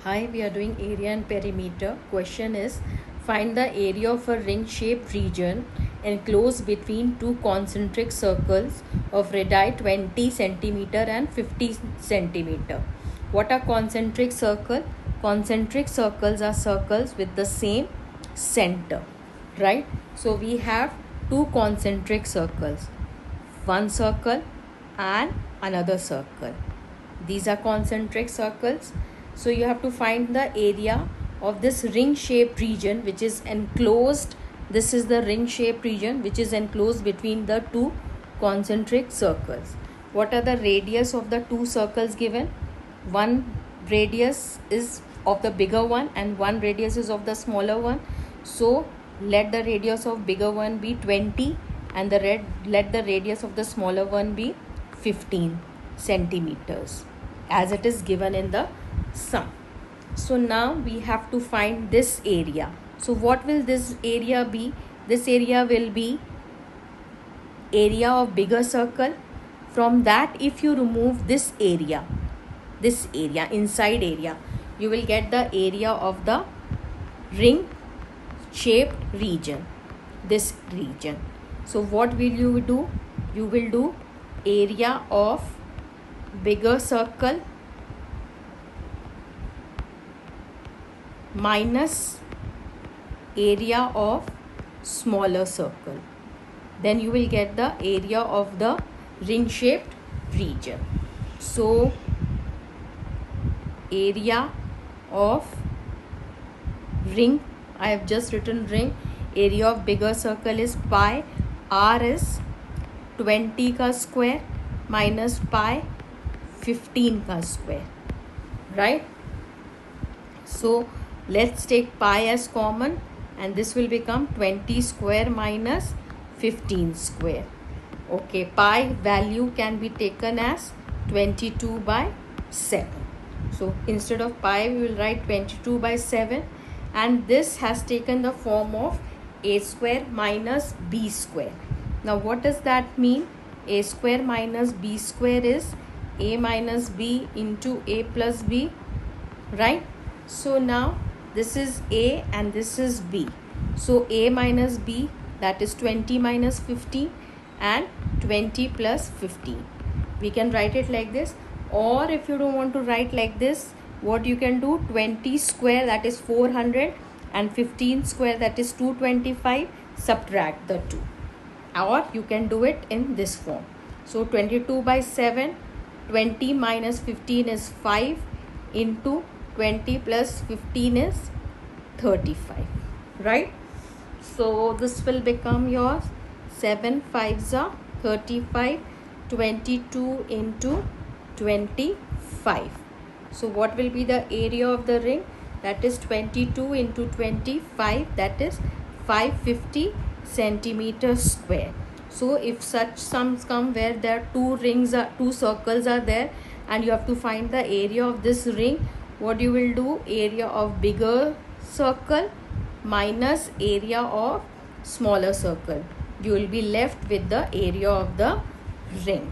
Hi, we are doing area and perimeter. Question is, find the area of a ring-shaped region enclosed between two concentric circles of radii 20 centimeter and 50 centimeter. What are concentric circle? Concentric circles are circles with the same center, right? So we have two concentric circles, one circle and another circle. These are concentric circles. So you have to find the area of this ring shaped region which is enclosed. This is the ring shaped region which is enclosed between the two concentric circles. What are the radius of the two circles given? One radius is of the bigger one and one radius is of the smaller one. So let the radius of bigger one be 20 and let the radius of the smaller one be 15 centimeters as it is given in the sum. So now we have to find this area. So what will this area be? This area will be area of bigger circle. From that, if you remove this area, inside area, you will get the area of the ring shaped region, this region. So what will you do? You will do area of bigger circle minus area of smaller circle. Then you will get the area of the ring shaped region. So area of ring, I have just written ring. Area of bigger circle is pi. R is 20 का square minus pi 15 का square, right? So let's take pi as common and this will become 20 square minus 15 square. Okay, pi value can be taken as 22 by 7. So instead of pi we will write 22 by 7 and this has taken the form of a square minus b square. Now what does that mean? A square minus b square is a minus b into a plus b, right? So now this is a and this is b. So a minus b, that is 20 minus 15 and 20 plus 15. We can write it like this, or if you don't want to write like this, what you can do, 20 square, that is 400, and 15 square, that is 225, subtract the 2, or you can do it in this form. So 22 by 7, 20 minus 15 is 5 into 20 plus 15 is 35, right? So this will become your 7 5s are 35, 22 into 25. So what will be the area of the ring? That is 22 into 25, that is 550 centimeters square. So if such sums come where there are two circles are there and you have to find the area of this ring, what you will do? Area of bigger circle minus area of smaller circle. You will be left with the area of the ring.